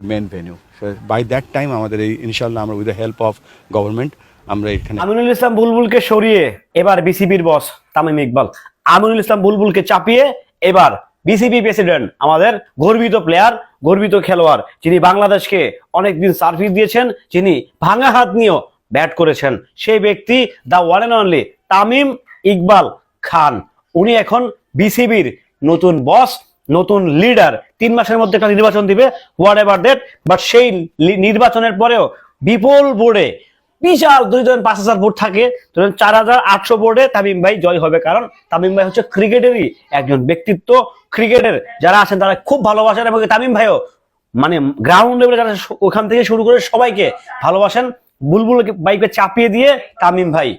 Main venue. By that time আমাদের এই ইনশাল্লাহ আমরা with the help of government আমরা এখানে আমিনুল ইসলাম বুলবুলকে সরিয়ে এবার বিসিবির বস তামিম ইকবাল, আমিনুল ইসলাম বুলবুলকে চাপিয়ে এবার বিসিবি প্রেসিডেন্ট, আমাদের গর্বিত প্লেয়ার, গর্বিত খেলোয়াড়, যিনি বাংলাদেশকে অনেকদিন সার্ভিস দিয়েছেন, যিনি ভাঙা হাত নিয়েও ব্যাট করেছেন, সেই ব্যক্তি the one and only Tamim Iqbal Khan. উনি এখন বিসিবির নতুন বস, নতুন লিডার। 3 মাসের মধ্যে একটা নির্বাচন দিবে, হোয়াট এভার দ্যাট, বাট সেই নির্বাচনের পরেও বিপুল বোর্ডে, বিশাল 5,000 ভোট থাকে, 4,800 ভোটে তামিম ভাই জয় হবে। কারণ তামিম ভাই হচ্ছে ক্রিকেটেরই একজন ব্যক্তিত্ব। ক্রিকেটের যারা আছেন তারা খুব ভালোবাসেন, এবং তামিম ভাইও মানে গ্রাউন্ড লেভেলে যারা ওখান থেকে শুরু করে সবাইকে ভালোবাসেন। বুলবুল ভাইকে চাপিয়ে দিয়ে তামিম ভাই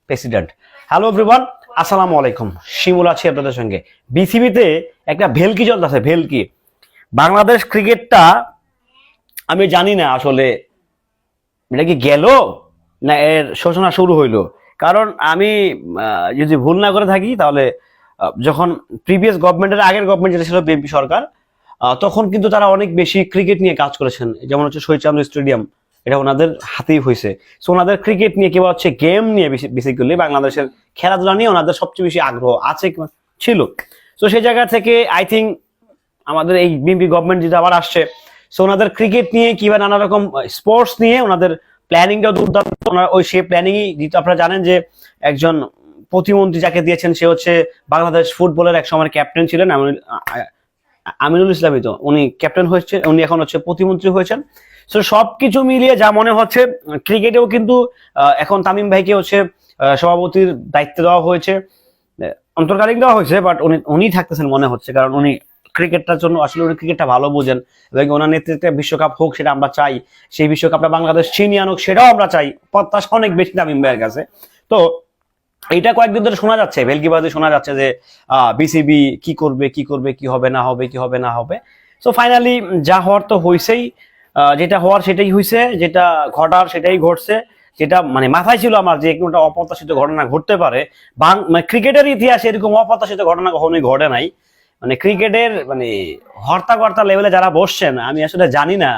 প্রেসিডেন্ট। হ্যালো এভরিওয়ান, আসসালামু আলাইকুম। শিমুল আছি আপনাদের সঙ্গে। বিসিবিতে একটা ভেলকি চলতেছে, ভেলকি। বাংলাদেশ ক্রিকেটটা আমি জানি না আসলে এটা কি গেল না এর সূচনা শুরু হইলো। কারণ আমি যদি ভুল না করে থাকি তাহলে যখন প্রিভিয়াস গভর্নমেন্টের আগের গভর্নমেন্ট যেটা ছিল বিএনপি সরকার, তখন কিন্তু তারা অনেক বেশি ক্রিকেট নিয়ে কাজ করেছেন। যেমন হচ্ছে শহীদচন্দ্র স্টেডিয়াম, এটা ওনাদের হাতেই হয়েছে। সো ওনাদের ক্রিকেট নিয়ে কিংবা হচ্ছে গেম নিয়ে বেসিক্যালি বাংলাদেশের খেলাধুলা নিয়ে ওনাদের সবচেয়ে বেশি আগ্রহ আছে ছিল। তো সেই জায়গা থেকে আই থিঙ্ক আমাদের এই বিএনপি গভর্নমেন্ট যেটা আবার আসছে, সো ওনাদের ক্রিকেট নিয়ে কিংবা নানা রকম স্পোর্টস নিয়ে ওনাদের প্ল্যানিংটাও দুর্দান্ত। ওই সেই প্ল্যানিংই, যেহেতু আপনারা জানেন যে একজন প্রতিমন্ত্রী যাকে দিয়েছেন সে হচ্ছে বাংলাদেশ ফুটবলের এক সময় ক্যাপ্টেন ছিলেন আমিনুল ইসলামই, তো উনি ক্যাপ্টেন হয়েছে, উনি এখন হচ্ছে প্রতিমন্ত্রী হয়েছেন। সো সবকিছু মিলিয়ে যা মনে হচ্ছে ক্রিকেটেও কিন্তু এখন তামিম ভাইকে হচ্ছে সভাপতির দায়িত্ব দেওয়া হয়েছে, অন্তর্কালীন দেওয়া হয়েছে, বাট উনি থাকতেছেন মনে হচ্ছে। কারণ উনি ক্রিকেটটার জন্য আসলে উনি ক্রিকেটটা ভালো বোঝেন, এবং ওনার নেতৃত্বে বিশ্বকাপ হোক সেটা আমরা চাই, সেই বিশ্বকাপটা বাংলাদেশ ছিনিয়ে আনুক সেটাও আমরা চাই। প্রত্যাশা অনেক বেশি তামিম ভাইয়ের কাছে। তো এটা কয়েকদিন ধরে শোনা যাচ্ছে, ভেলকিবাজি শোনা যাচ্ছে যে বিসিবি কি করবে, কি হবে না হবে। সো ফাইনালি যা হওয়ার তো হয়েছেই, যেটা হওয়ার সেটাই হয়েছে, যেটা ঘটার সেটাই ঘটছে। যেটা মানে মাথায় ছিল আমার যে একটা অপ্রত্যাশিত ঘটনা ঘটতে পারে, মানে ক্রিকেটের ইতিহাসে এরকম অপ্রত্যাশিত ঘটনা কখনোই ঘটে নাই। মানে ক্রিকেটের মানে হর্তা লেভেলে যারা বসছেন, আমি আসলে জানি না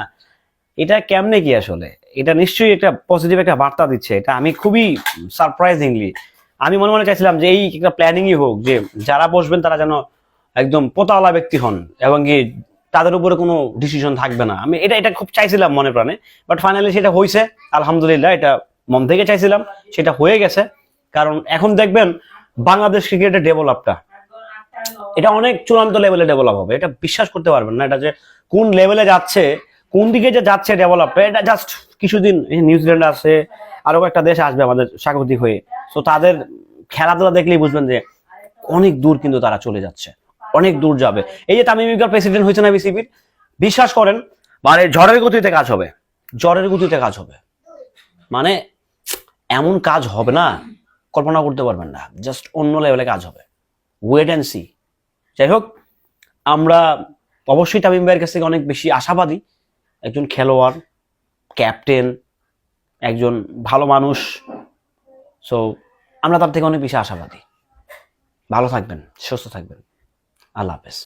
এটা কেমনে কি আসলে। এটা নিশ্চয়ই একটা পজিটিভ একটা বার্তা দিচ্ছে। এটা আমি খুবই সারপ্রাইজিংলি আমি মনে মনে চাইছিলাম যে এই একটা প্ল্যানিংই হোক, যে যারা বসবেন তারা যেন একদম পোতাওয়ালা ব্যক্তি হন, এবং কি তাদের উপরে কোনো ডিসিশন থাকবে না। আমি এটা খুব চাইছিলাম মনে প্রাণে, বাট ফাইনালি সেটা হয়েছে আলহামদুলিল্লাহ। এটা মন থেকে চাইছিলাম, সেটা হয়ে গেছে। কারণ এখন দেখবেন বাংলাদেশ ক্রিকেটের ডেভেলপটা, এটা অনেক চূড়ান্ত লেভেলে ডেভেলপ হবে। এটা বিশ্বাস করতে পারবেন না, এটা যে কোন লেভেলে যাচ্ছে, কোন দিকে যে যাচ্ছে ডেভেলপটা, এটা জাস্ট কিছুদিন নিউজিল্যান্ড আছে, আরো একটা দেশ আসবে আমাদের স্বাগতিক হয়ে। সো তাদের খেলাধুলা দেখলেই বুঝবেন যে অনেক দূর কিন্তু তারা চলে যাচ্ছে, অনেক দূর যাবে। এই যে তামিম ইকবাল প্রেসিডেন্ট হয়েছে না বিসিবির, বিশ্বাস করেন মানে ঝড়ের গতিতে কাজ হবে, ঝড়ের গতিতে কাজ হবে। মানে এমন কাজ হবে না, কল্পনা করতে পারবেন না, জাস্ট অন্য লেভেলে কাজ হবে। Wait and see. যাই হোক, আমরা অবশ্যই তামিম ভাইয়ের কাছ থেকে অনেক বেশি আশাবাদী। একজন খেলোয়াড়, ক্যাপ্টেন, একজন ভালো মানুষ। সো আমরা তার থেকে অনেক বেশি আশাবাদী। ভালো থাকবেন, সুস্থ থাকবেন। আল্লাহ হাফেজ।